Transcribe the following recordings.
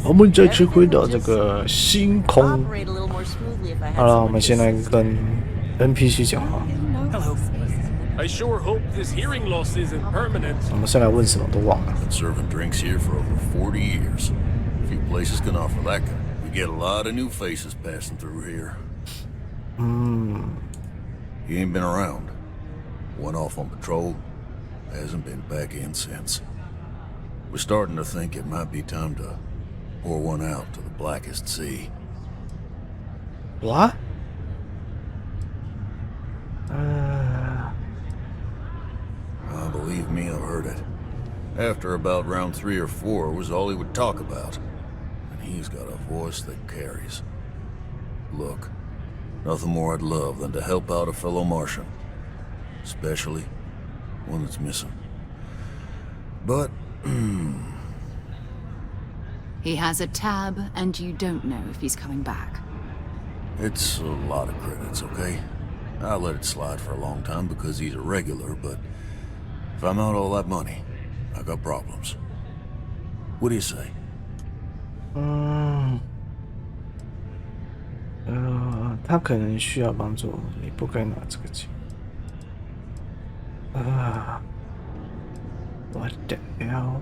我们再次回到这个星空。好了，我们先来跟 NPC 讲话。I sure hope this hearing loss isn't permanent. 我们先来问什么都忘了。Been serving drinks here for over 40 years. Few places can offer that. We get a lot of new faces passing through here. He ain't been around. Went off on patrol. Hasn't been back in since. We're starting to think it might be time to pour one out to the blackest sea. What? Believe me, I've heard it. After about round 3 or 4 was all he would talk about. And he's got a voice that carries. Look, nothing more I'd love than to help out a fellow Martian. Especially one that's missing. But, He has a tab, and you don't know if he's coming back. it's a lot of credits, okay? I let it slide for a long time because he's a regular, but if I'm out all that money, I got problems. What do you say? 他可能需要帮助，你不该拿这个钱。What the hell？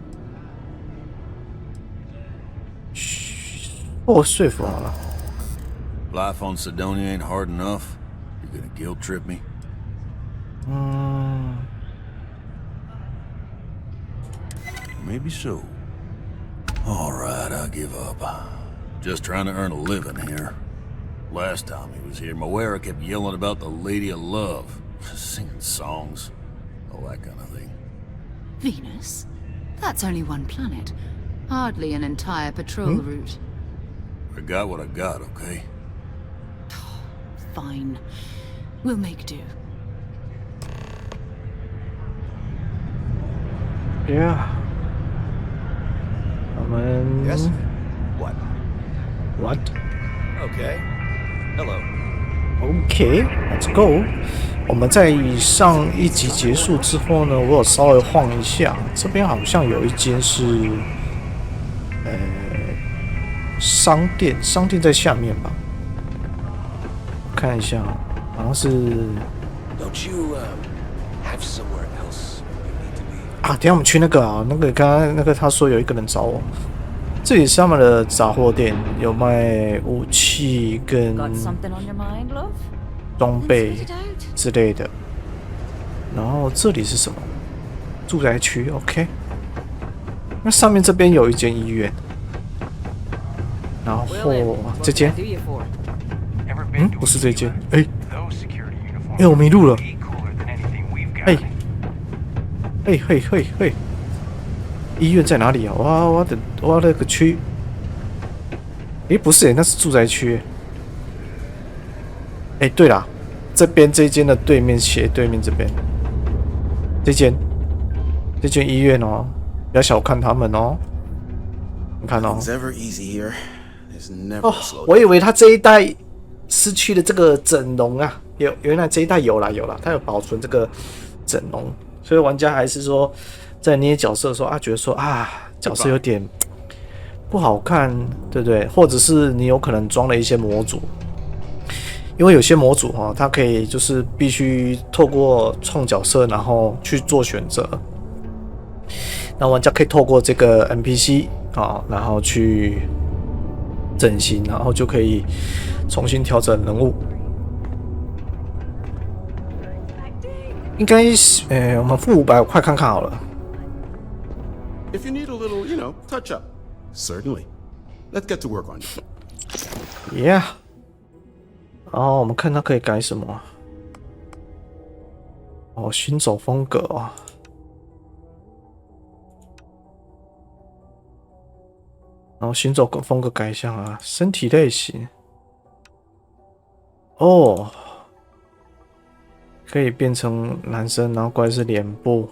我说服好了。Life on Sidonia ain't hard enough. You're gonna guilt trip me? Maybe so. Alright, I give up. Just trying to earn a living here. Last time he was here, Moera kept yelling about the Lady of Love, singing songs, all that kind of thing. Venus? That's only one planet. Hardly an entire patrol route. I got what I got, okay? Fine. We'll make do. Yeah. 我们 Yes? What? What? Okay. Hello. OK, let's go. 我们在上一集结束之后呢，我有稍微晃一下，这边好像有一间是，商店在下面吧？看一下，好像是 Don't you have somewhere else you need to be? 啊，等一下我们去那个啊，那个刚刚那个他说有一个人找我，这里是他们的杂货店，有卖武器跟 Got something on your mind, love? 装备之类的。然后这里是什么？住宅区 ，OK。那上面这边有一间医院，然后这间，不是这间，我迷路了，嘿，医院在哪里啊？我的个区，不是那是住宅区。对啦，这边这间的对面斜对面这边，这间医院哦，不要小看他们哦。你看哦，我以为他这一代失去了这个整容啊，原来这一代有啦，他有保存这个整容，所以玩家还是说在捏角色的时候觉得说角色有点不好看，对不对？或者是你有可能装了一些模组。因为有些模组它可以就是必须透过创角色，然后去做选择。那玩家可以透过这个 NPC 然后去整形，然后就可以重新调整人物。应该是我们付500块看看好了。If you need a little, touch up, certainly. Let's get to work on it. Yeah. 然后我们看它可以改什么？行走风格然后行走风格改一下身体类型。可以变成男生，然后过来是脸部。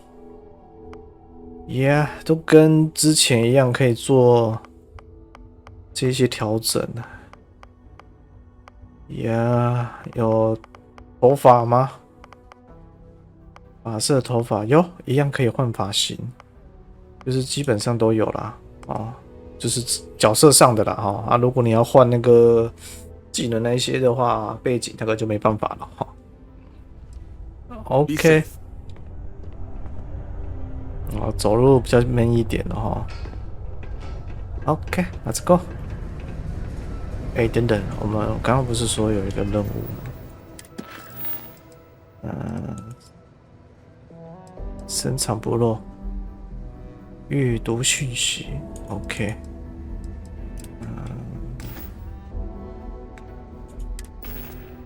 Yeah， 都跟之前一样，可以做这些调整。有头发吗？发色头发有，一样可以换发型，就是基本上都有啦。哦，就是角色上的啦哈啊，如果你要换那个技能那一些的话，背景那个就没办法了哈。OK， 哦，走路比较闷一点的哈。OK，let's go。等等，我们刚刚不是说有一个任务吗？深藏不露，阅读讯息。OK。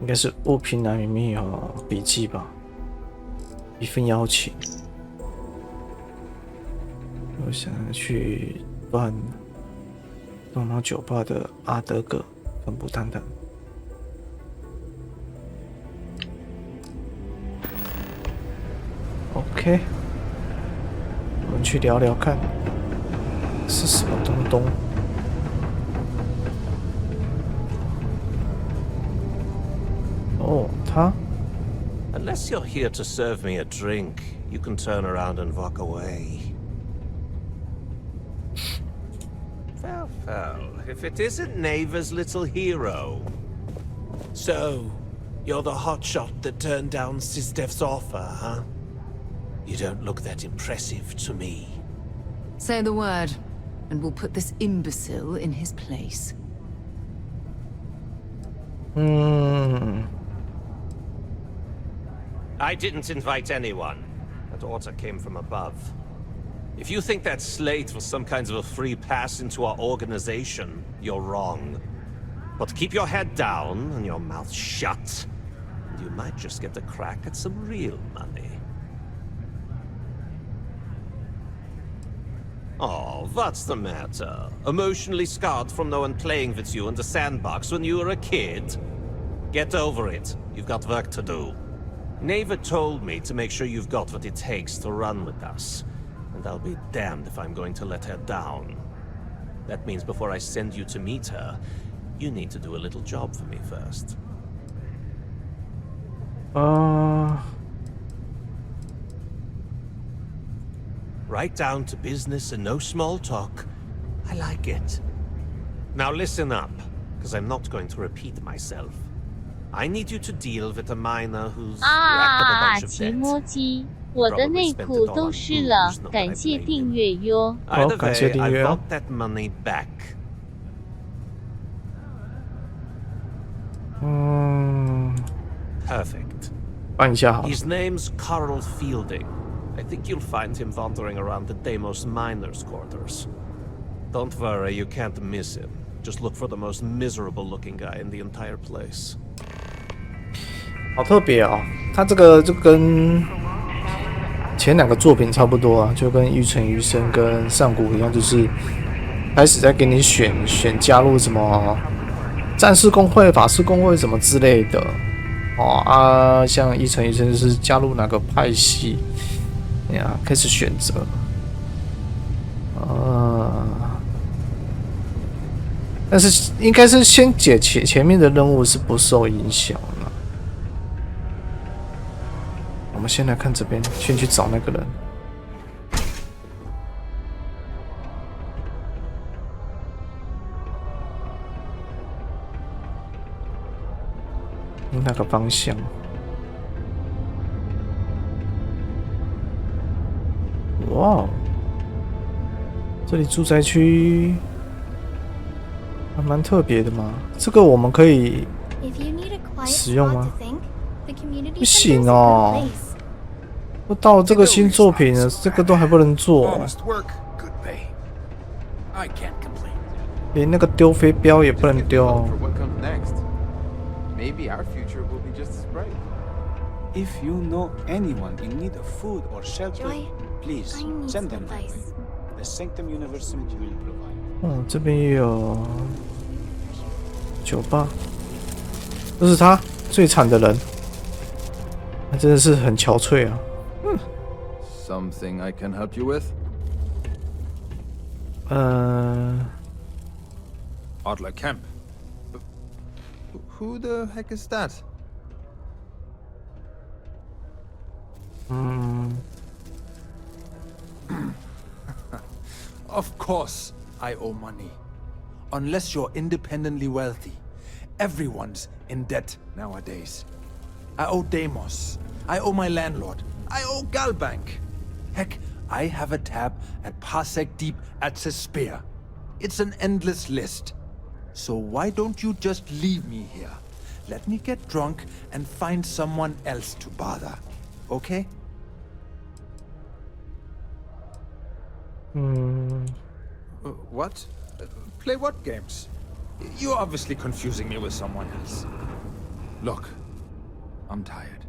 应该是物品栏里面有笔记吧，一份邀请。我想去办动脑酒吧的阿德格分部探探。OK， 我们去聊聊看是什么东东。哦，他。Unless you're here to serve me a drink, you can turn around and walk away. Well, if it isn't Neva's little hero. So, you're the hotshot that turned down Sistef's offer, huh? You don't look that impressive to me. Say the word, and we'll put this imbecile in his place. I didn't invite anyone. That order came from above. If you think that slate was some kind of a free pass into our organization, you're wrong. But keep your head down and your mouth shut, and you might just get a crack at some real money. Oh, what's the matter? Emotionally scarred from no one playing with you in the sandbox when you were a kid? Get over it. You've got work to do. Neva told me to make sure you've got what it takes to run with us. And I'll be damned if I'm going to let her down. That means before I send you to meet her, you need to do a little job for me first. Right down to business and no small talk. I like it. Now listen up, because I'm not going to repeat myself. I need you to deal with a miner who's racked up a bunch of 奇摸 debt. 鸡，我的内裤都湿了，感谢订阅哟。 Either 感谢 way, 订 I 阅 want that money back. Perfect. 按一下好了。 His name's Carl Fielding. I think you'll find him wandering around the Deimos miners' quarters. Don't worry, you can't miss him. Just look for the most miserable-looking guy in the entire place. 好特别哦，他这个就跟前两个作品差不多啊，就跟《一城余生》跟《上古》一样，就是开始在给你选加入什么战士公会、法师公会什么之类的哦啊，像《一城余生》就是加入哪个派系，呀，开始选择但是应该是先解前面的任务是不受影响的。我们先来看这边，先去找那个人。那个方向？哇，这里住宅区还蛮特别的嘛。这个我们可以使用吗？不行哦。都到了这个新作品了，这个都还不能做，连那个丢飞镖也不能丢。Maybe our future will be just as bright. If you know anyone in need of food or shelter, please send them my way. The Sanctum University will provide. 这边也有酒吧，这是他最惨的人，他真的是很憔悴啊。Something I can help you with? Adler Camp. Who the heck is that? Of course, I owe money. Unless you're independently wealthy. Everyone's in debt nowadays. I owe Deimos. I owe my landlord. I owe Galbank. Heck, I have a tab at Parsec Deep at Cespear. It's an endless list. So why don't you just leave me here? Let me get drunk and find someone else to bother. Okay? What? Play what games? You're obviously confusing me with someone else. Look, I'm tired.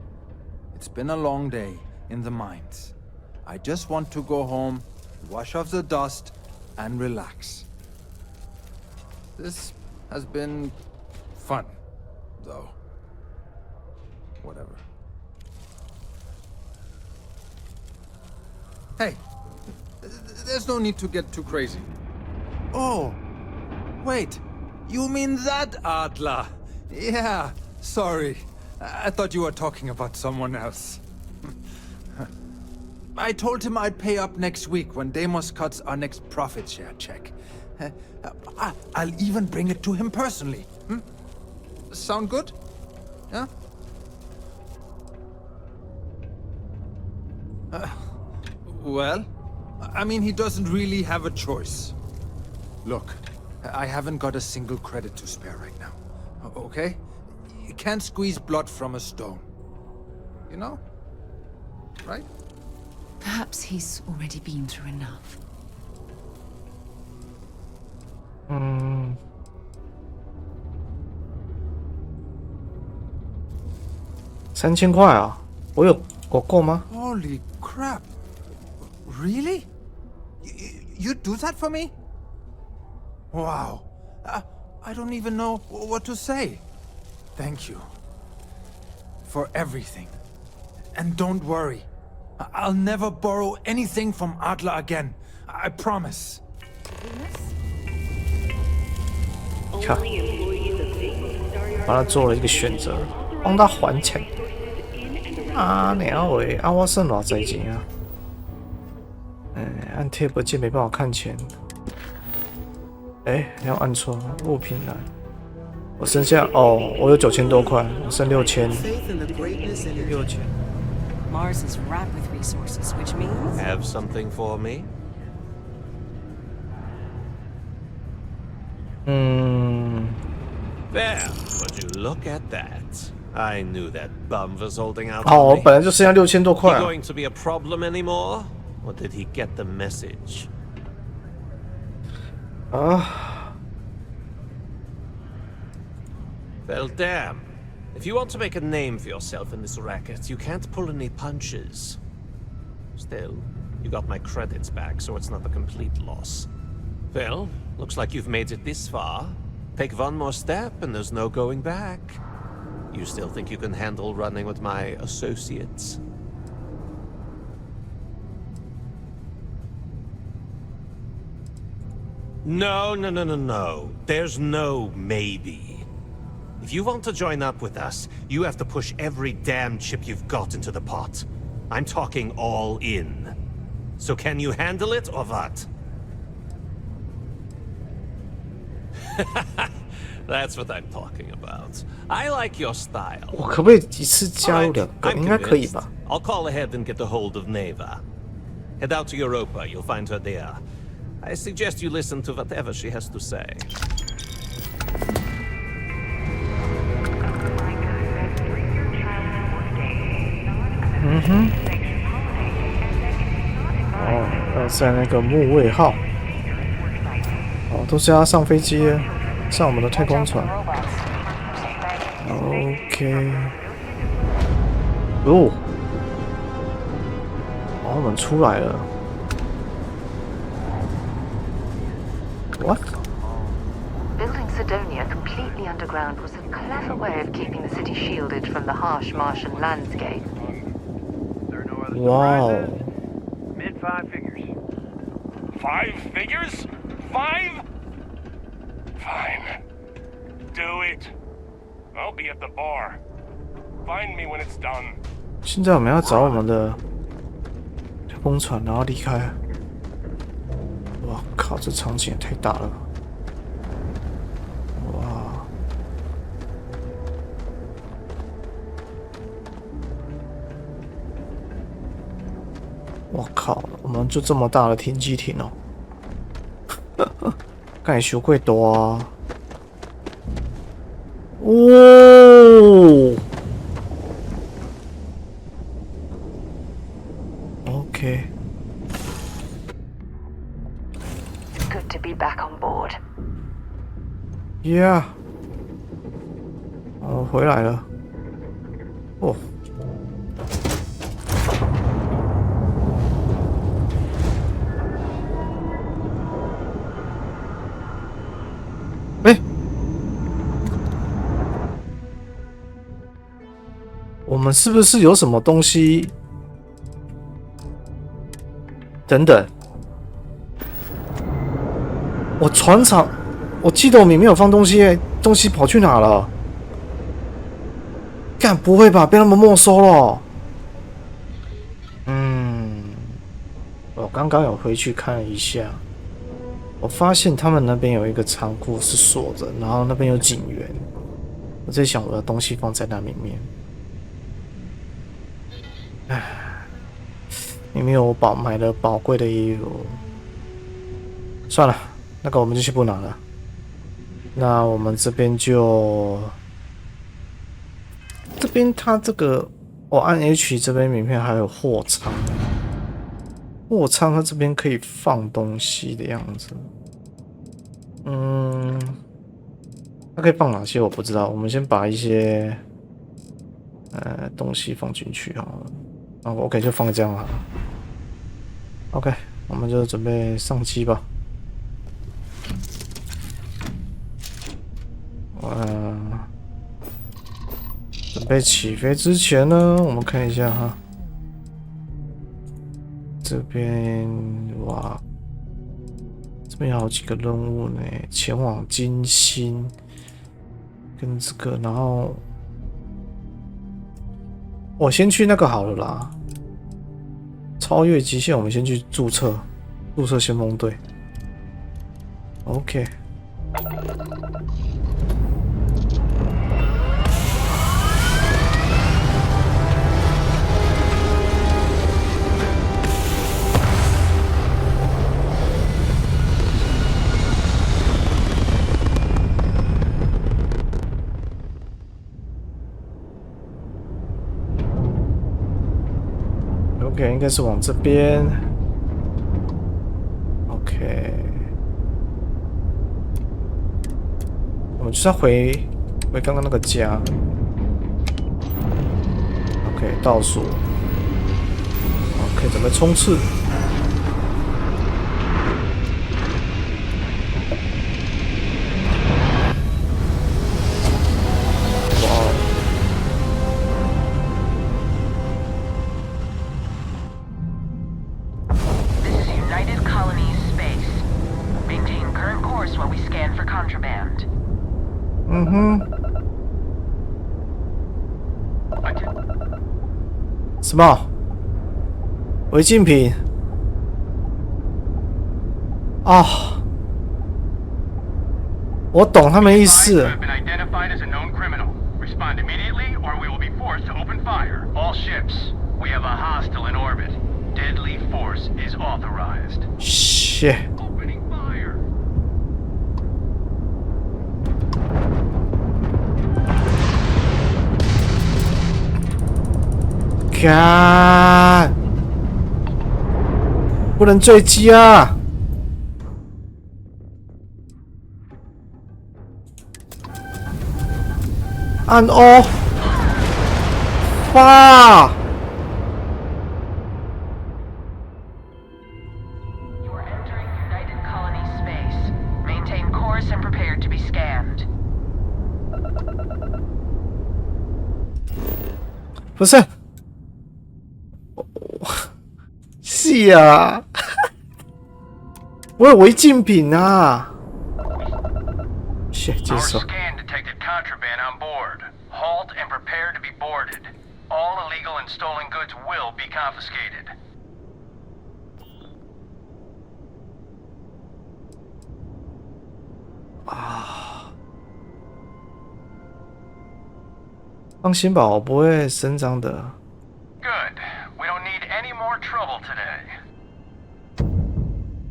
It's been a long day in the mines. I just want to go home, wash off the dust, and relax. This has been fun, though. Whatever. Hey, there's no need to get too crazy. Oh, wait. You mean that Adler? Yeah, sorry. I thought you were talking about someone else. I told him I'd pay up next week when Deimos cuts our next profit share check. I'll even bring it to him personally. Sound good? Yeah? Well, I mean, he doesn't really have a choice. Look, I haven't got a single credit to spare right now. Okay? You can't squeeze blood from a stone. You know? Right? Perhaps he's already been through enough. 3000块啊，我够吗？ Holy crap! Really? You do that for me? Wow. I don't even know what to say. Thank you. For everything. And don't worry. I'll never borrow anything from Adler again. I promise. 看，帮他做了一个选择，帮他还钱。啊，鸟喂！啊，我剩偌济钱啊？按 Tab 键没办法看钱。要按错，物品栏。我剩下我有9000多块，我剩6000。6000。Mars is wrapped with resources, which means Have something for me? There, would you look at that? I knew that bum was holding out. 我本来就剩下6000多块。Is he going to be a problem anymore, or did he get the message? Well, damn. If you want to make a name for yourself in this racket, you can't pull any punches. Still, you got my credits back, so it's not a complete loss. Well, looks like you've made it this far. Take one more step and there's no going back. You still think you can handle running with my associates? No. There's no maybe. If you want to join up with us, you have to push every damn chip you've got into the pot. I'm talking all in. So can you handle it or what? That's what I'm talking about. I like your style. 我可不可以一次加入2个？应该可以吧？ I'll call ahead and get a hold of Neva. Head out to Europa. You'll find her there. I suggest you listen to whatever she has to say. Mm-hmm. 要在那个木卫号。都是要上飞机，上我们的太空船。OK。我们出来了。What? Building Sidonia completely underground was a clever way of keeping the city shielded from the harsh Martian landscape. Wow. Mid 5 figures. 5 figures? 5? Fine. Do it. I'll be at the bar. Find me when it's done. 现在我们要找我们的太空船，然后离开。哇靠！靠，这场景也太大了！哇！我靠，我们就这么大的停机坪哦！干修贵多啊！哦 ，OK。 Good to be back on board. Yeah， 我回来了。哦，哎，我们是不是有什么东西？等等。 我船厂，我记得我们没有放东西耶，东西跑去哪了？干，不会吧？被他们没收了？我刚刚有回去看了一下，我发现他们那边有一个仓库是锁着，然后那边有警员。我在想，我的东西放在那里面。唉，里面有买了宝贵的衣服。算了。 那个我们就先不拿了，那我们这边就它这个我按 H 这边名片还有货仓，货仓它这边可以放东西的样子，它可以放哪些我不知道，我们先把一些东西放进去好了，OK 就放这样好了 ，OK 我们就准备上机吧。 准备起飞之前呢，我们看一下哈，这边哇，这边有好几个任务呢，前往金星，跟这个，然后我先去那个好了啦，超越极限，我们先去注册先锋队 ，OK。 OK， 应该是往这边。OK， 我们就是要回刚刚那个家。OK， 倒数。OK， 准备冲刺。什么？违禁品？啊！我懂他们意思。shit。干！不能坠机啊！按 O 发！ 不是，是啊，我有违禁品啊！谢接受。放心吧，我不会声张的。Good. We don't need any more trouble today.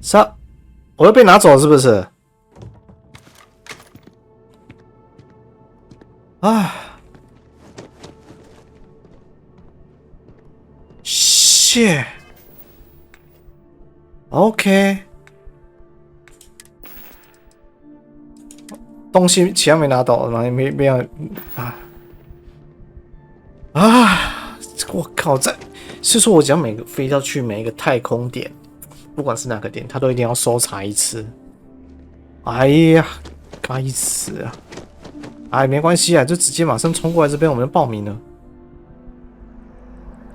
啥？我又被拿走是不是？啊！ shit。OK。东西其他没拿到，没有啊啊！我靠，是说我只要飞到去每一个太空点，不管是哪个点，他都一定要搜查一次。哎呀，该死啊！哎，没关系啊，就直接马上冲过来这边，我们就报名了。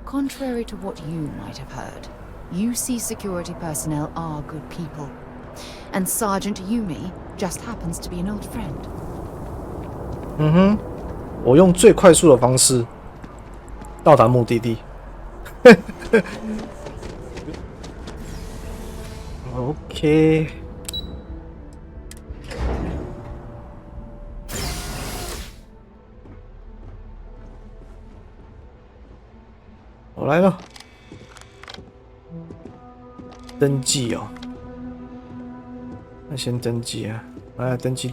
Contrary to what you might have heard, UC security personnel are good people, and Sergeant Yumi just happens to be an old friend. 嗯哼，我用最快速的方式到达目的地。OK。我来了，登记哦。那先登记啊，来登记。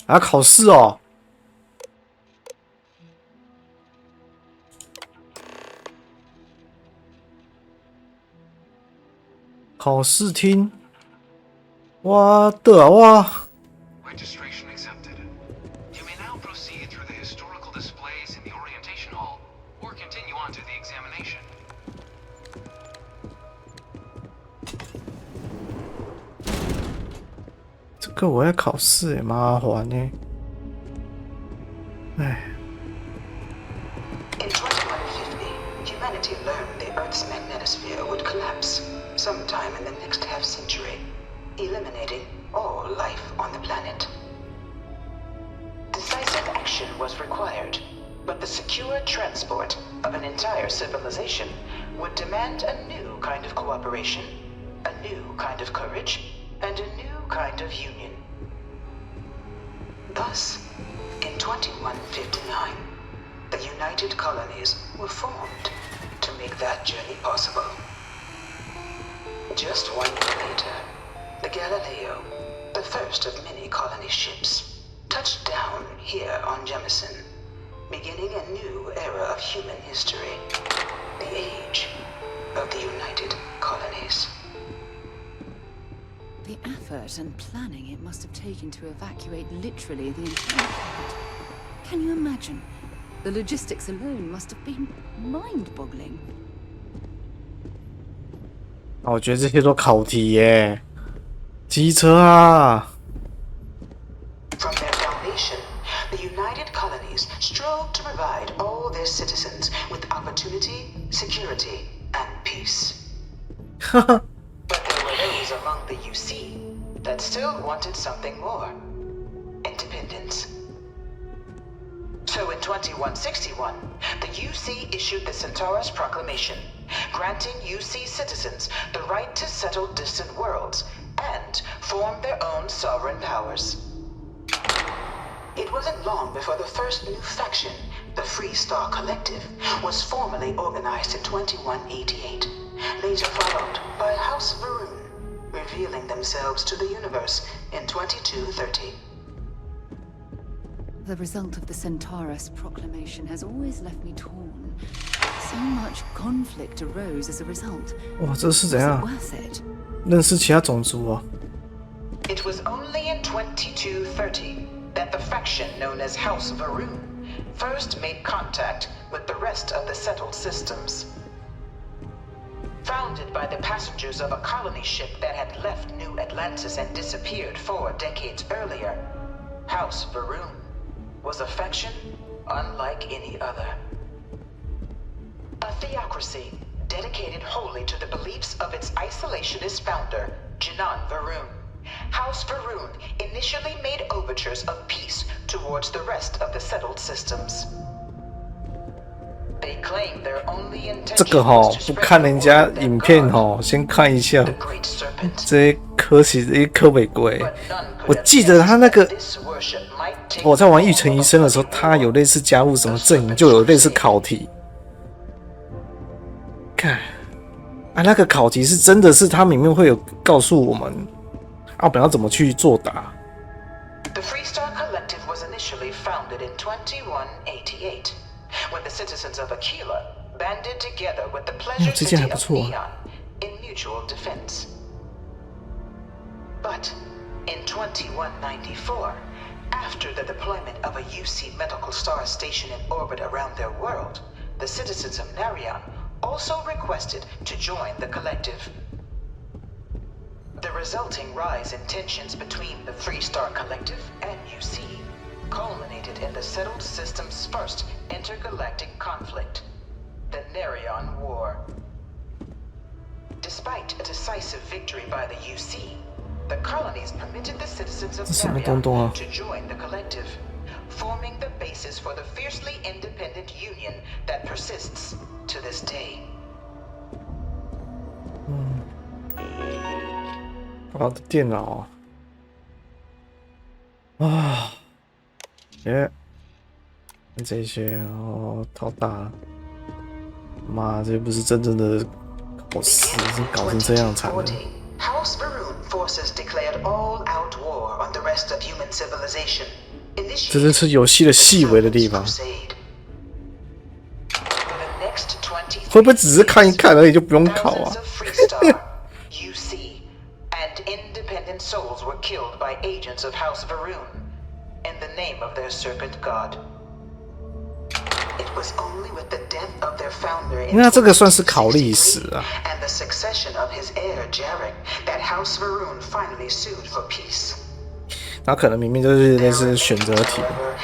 啊，考试哦。考试厅。我的啊哇！ Registration accepted. You may now proceed through the historical displays in the orientation hall, or continue on to the examination. 这个我要考试耶，麻烦呢。哎。 In 2150, humanity learned the Earth's magnetosphere would collapse sometime in the next half-century, eliminating all life on the planet. Decisive action was required, but the secure transport of an entire civilization would demand a new kind of cooperation, a new kind of courage, and a new kind of union. Thus, in 2159, the United Colonies were formed to make that journey possible. Just 1 year later, the Galileo, the first of many colony ships, touched down here on Jemison, beginning a new era of human history, the age of the United Colonies. The effort and planning it must have taken to evacuate literally the entire planet. Can you imagine? The logistics alone must have been mind-boggling. 我觉得这些都考题耶，机车啊。 From their foundation, the United Colonies strove to provide all their citizens with opportunity, security, and peace. But there were those among the UC that still wanted something more: independence. So in 2161, the UC issued the Centaurus Proclamation, granting UC citizens the right to settle distant worlds and form their own sovereign powers. It wasn't long before the first new faction, the Free Star Collective, was formally organized in 2188, later followed by House Varun, revealing themselves to the universe in 2230. The result of the Centaurus Proclamation has always left me torn. So much conflict arose as a result. 哇，这是怎样？ Was it worth it? 认识其他种族哦。 It was only in 2230 that the faction known as House Varun first made contact with the rest of the settled systems. Founded by the passengers of a colony ship that had left New Atlantis and disappeared 4 decades earlier, House Varun was a faction unlike any other. A theocracy dedicated wholly to the beliefs of its isolationist founder, Jinan Varun. House Varun initially made overtures of peace towards the rest of the settled systems. They 这个不看人家影片先看一下，这些科其实科违规。我记得他那个，我在玩《玉成医生》的时候，他有类似加入什么阵营，就有类似考题。看啊，那个考题是真的是他里面会有告诉我们，我们要怎么去作答。The Freestar Collective was initially founded in 2188, when the citizens of Aquila banded together with the pleasure city of Neon in mutual defense. But in 2194, after the deployment of a UC medical star station in orbit around their world, the citizens of Narion also requested to join the collective. The resulting rise in tensions between the Freestar Collective and UC culminated in the settled system's first intergalactic conflict, the Narion War. Despite a decisive victory by the UC, the colonies permitted the citizens of Narion to join the collective, forming the basis for the fiercely independent union that persists to this day. 我的电脑这些套大，妈，这不是真正的考试，是搞成这样惨了。House Varun forces declared all-out war on the rest of human civilization. 这就是游戏的细微的地方。会不会只是看一看而已就不用考啊？ Independent souls were killed by agents of House Varun in the name of their serpent god. It was only with the death of their founder in 那这个算是考历史啊。 and the succession of his heir Jarek that House Varun finally sued for peace. 那可能明明就是类似选择题。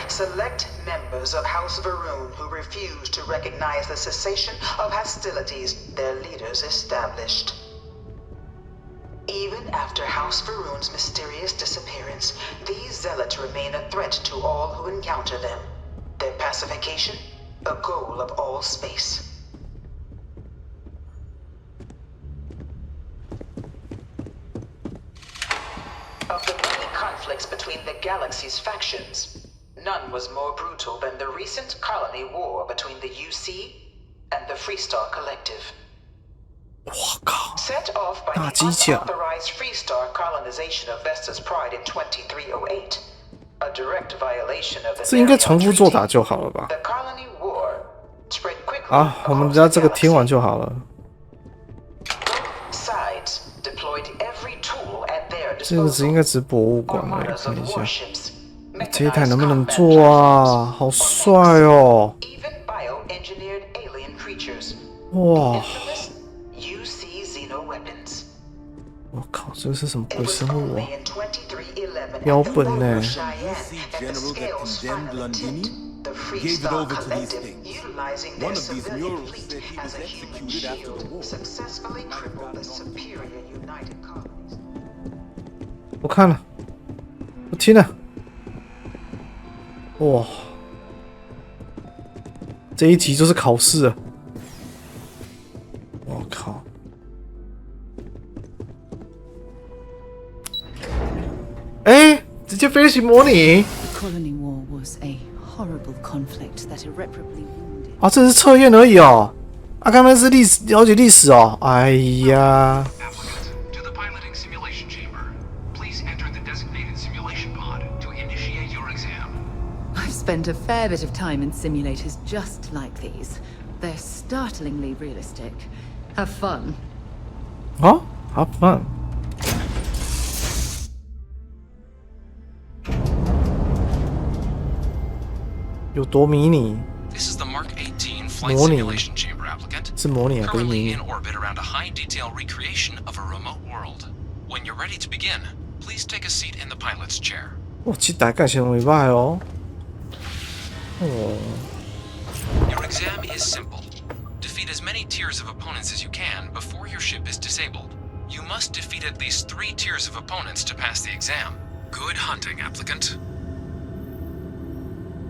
Select members of House Varun who refused to recognize the cessation of hostilities their leaders established. Even after House Varun's mysterious disappearance, these zealots remain a threat to all who encounter them. Their pacification, a goal of all space. Of the many conflicts between the galaxy's factions, none was more brutal than the recent colony war between the UC and the Freestar Collective. 我靠！ Set off by the unauthorized Freestar colonization of Vesta's Pride in 2308, a direct violation of the 这应该重复作答就好了吧？ The colony war spread quickly. 啊，我们只要这个听完就好了。 Sides deployed every tool at their 这个 disposal. 应该只是博物馆而已，看一下。这一台能不能做啊？好帅哦！ Even bioengineered alien creatures. 哇！ UC Xeno weapons. 我靠，这个是什么鬼生物啊？标本呢？ General that condemned Londini gave it over to these things. One of these murals said he was executed after the war. Successfully crippled the superior United Colonies. 我看了，我听了，哇！这一题就是考试啊！我靠！哎，直接飞行模拟。 The colony war was a horrible conflict that irreparably wounded. 啊，这是测验而已哦。啊，刚才是历史，了解历史哦。哎呀。 To the piloting simulation chamber. Please enter the designated simulation pod to initiate your exam. I've spent a fair bit of time in simulators just like these. They're startlingly realistic. Have fun. Oh, have fun. 有多迷你？ This is the Mark 18 flight 模拟 simulation chamber applicant. 是模拟啊，不是迷 Currently 你 in。orbit around a high-detail recreation of a remote world. When you're ready to begin, please take a seat in the pilot's chair. 哇，这台感情袂歹哦。哦， Your exam is simple. Defeat as many tiers of opponents as you can before your ship is disabled. You must defeat at least 3 tiers of opponents to pass the exam. Good hunting, applicant.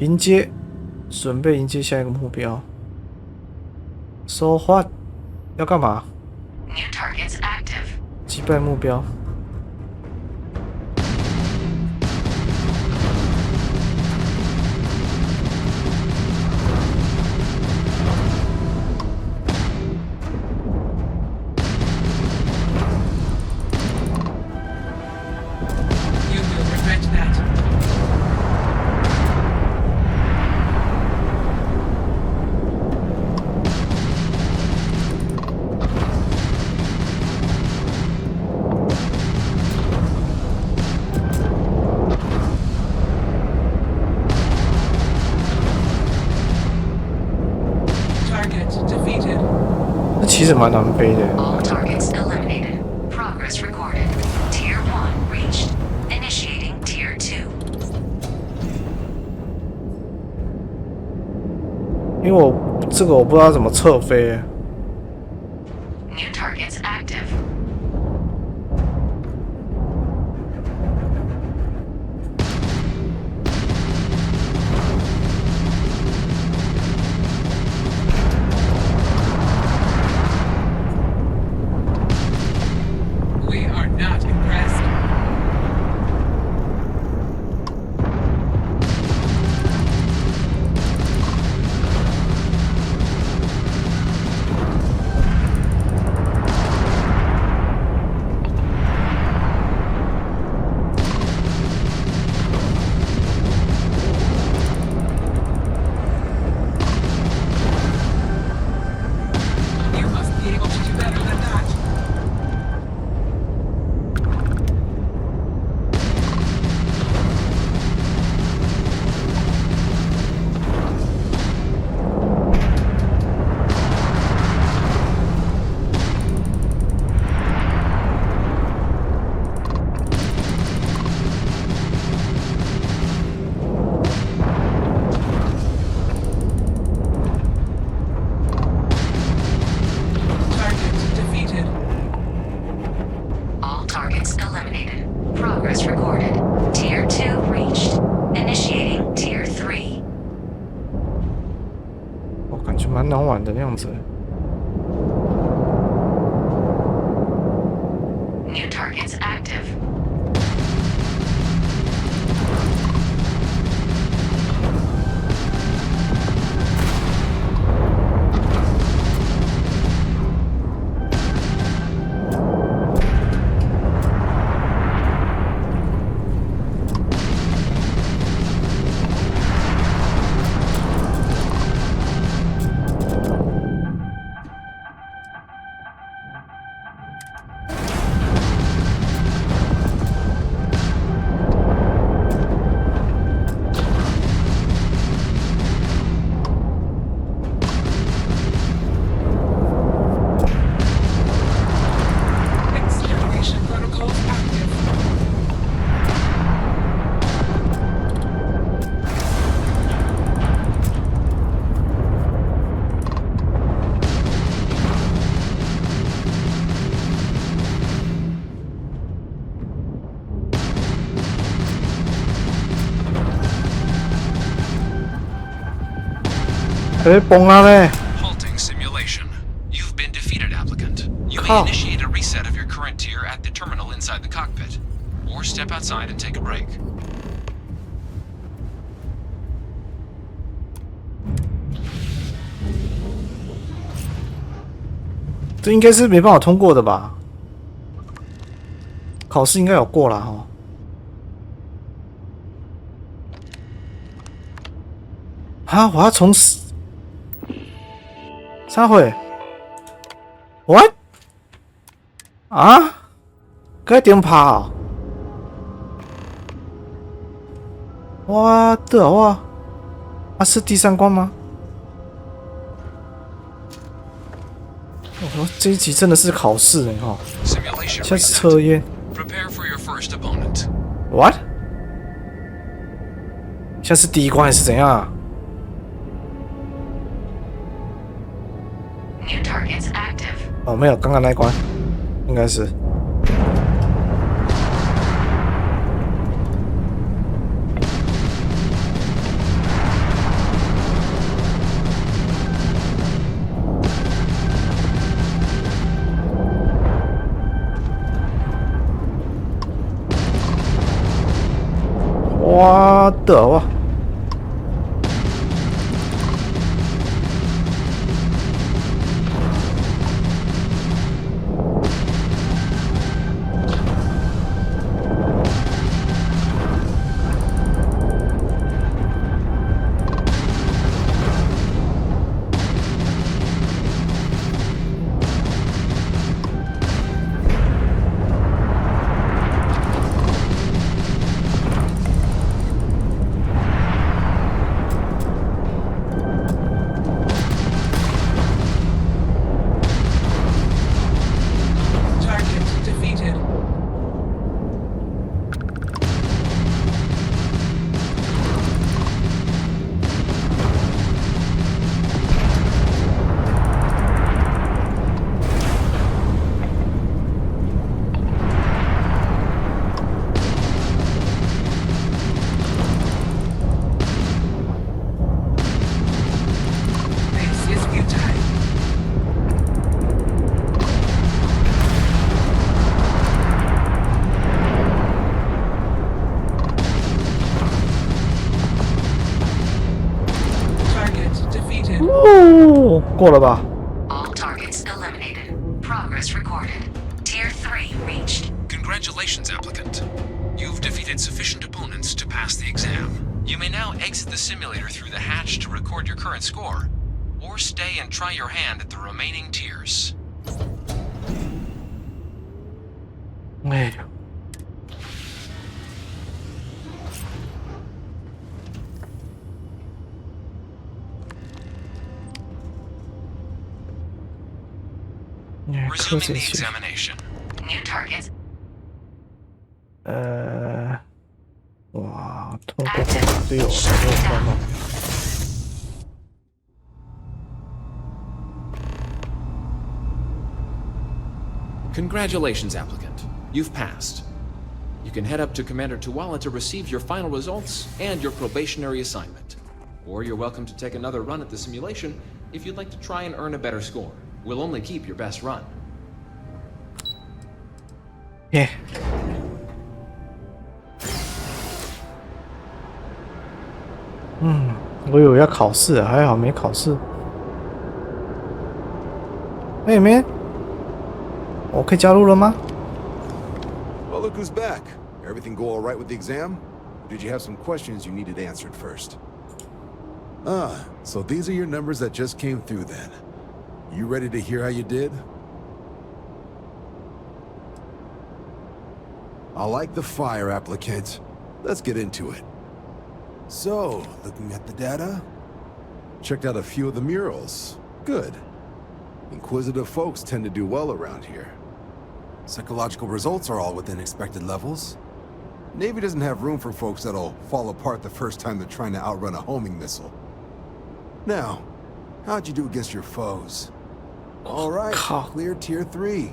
迎接，准备迎接下一个目标。说话要干嘛？ New targets active. 击败目标。其实蛮难飞的。 All targets eliminated. Progress recorded. Tier 1 reached. Initiating Tier 2. 因为我这个我不知道怎么侧飞。 New targets active. We are not impressed. 蛮难玩的那样子。 New targets active. Halting simulation. You've been defeated, applicant. You may initiate a reset of your current tier at the terminal inside the cockpit, or step outside and take a break. 这应该是没办法通过的吧？考试应该有过啦齁。啊，我要从啥会 ？What？ 啊？该点爬啊？我的哇！啊，是第三关吗？哦，这一集真的是考试哎哈！现在是测验。What？ 现在是第一关还是怎样啊？ New targets active. 哦，没有，刚刚那一关应该是。我的哇！过了吧 All targets eliminated. Progress recorded. Tier 3 reached. Congratulations, applicant. You've defeated sufficient opponents to pass the exam. You may now exit the simulator through the hatch to record your current score, or stay and try your hand at the remaining tiers. 哎呀！Resuming the examination. New target. 哇，通过队友关了。Congratulations, applicant. You've passed. You can head up to Commander Tuwala to receive your final results and your probationary assignment. Or you're welcome to take another run at the simulation if you'd like to try and earn a better score. We'll only keep your best run. Yeah. 我以为要考试，还好没考试。Hey man， 我可以加入了吗 Well, look who's back. Everything go all right with the exam? Or did you have some questions you needed answered first? So these are your numbers that just came through then. You ready to hear how you did? I like the fire, applicant. Let's get into it. So, looking at the data, checked out a few of the murals. Good. Inquisitive folks tend to do well around here. Psychological results are all within expected levels. Navy doesn't have room for folks that'll fall apart the first time they're trying to outrun a homing missile. Now, how'd you do against your foes? All right, clear tier 3.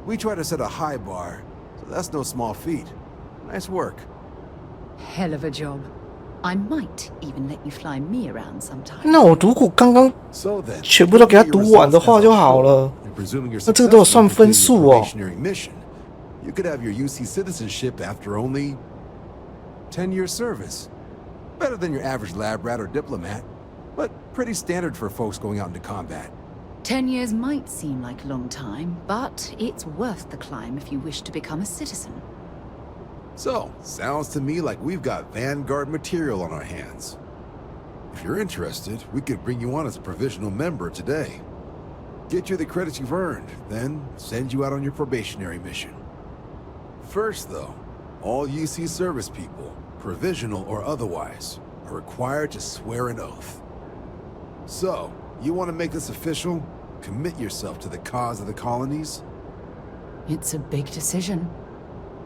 We try to set a high bar, so that's no small feat. Nice work. Hell of a job. I might even let you fly me around sometime. 那我如果刚刚全部都给他读完的话就好了。那这个都有算分数哦。You could have your UC citizenship after only 10 years service. Better than your average lab rat or diplomat, but pretty standard for folks going out into combat. 10 years might seem like a long time, but it's worth the climb if you wish to become a citizen. So, sounds to me like we've got Vanguard material on our hands. If you're interested, we could bring you on as a provisional member today. Get you the credits you've earned, then send you out on your probationary mission. First, though, all UC service people, provisional or otherwise, are required to swear an oath. So, you want to make this official? Commit yourself to the cause of the colonies? It's a big decision.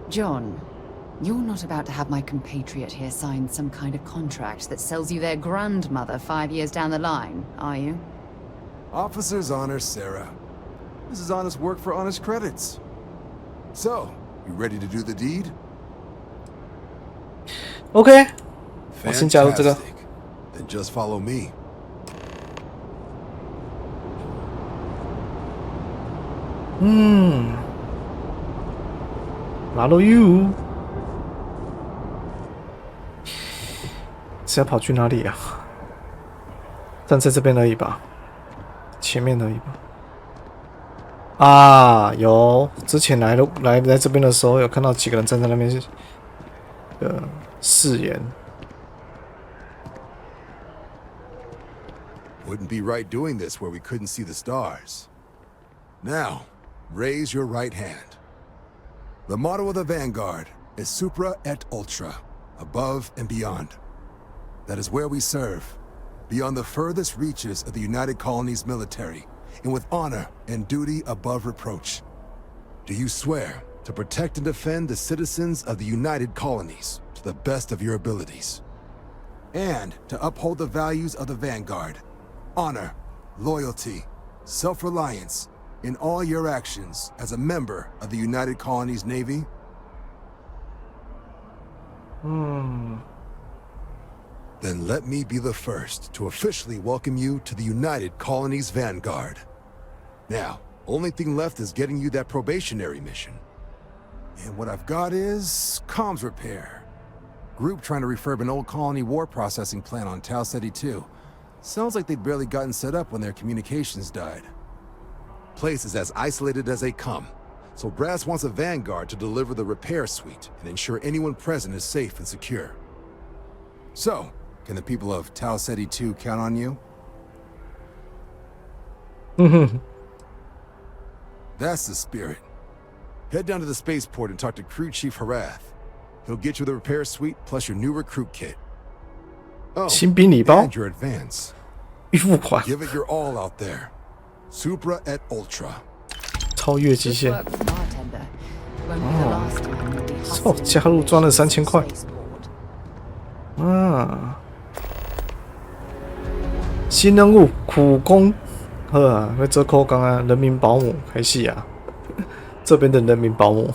John, you're not about to have my compatriot here sign some kind of contract that sells you their grandmother 5 years down the line, are you? Officer's honor, Sarah. This is honest work for honest credits. So, you ready to do the deed? OK， 我先加入这个。 Then just follow me. Follow you. 是要跑去哪里啊？站在这边而已吧，前面而已吧。啊，有之前来这边的时候，有看到几个人站在那边誓言。Wouldn't be right doing this where we couldn't see the stars. Now, raise your right hand. The motto of the Vanguard is Supra et Ultra, above and beyond. That is where we serve, beyond the furthest reaches of the United Colonies military, and with honor and duty above reproach. Do you swear to protect and defend the citizens of the United Colonies to the best of your abilities? And to uphold the values of the Vanguard, honor, loyalty, self-reliance, in all your actions as a member of the United Colonies Navy? Then let me be the first to officially welcome you to the United Colonies Vanguard. Now, only thing left is getting you that probationary mission. And what I've got is comms repair. Group trying to refurb an old colony war processing plant on Tau Ceti 2. Sounds like they'd barely gotten set up when their communications died. Place is as isolated as they come, so Brass wants a Vanguard to deliver the repair suite and ensure anyone present is safe and secure. So, can the people of Tau Ceti 2 count on you? That's the spirit. Head down to the spaceport and talk to Crew Chief Harath. He'll get you the repair suite plus your new recruit kit. Oh, and your advance. Give it your all out there. Supra et Ultra. 超越极限。加入赚了3000块。新任务苦工，会折扣刚刚人民保姆开戏啊，这边的人民保姆。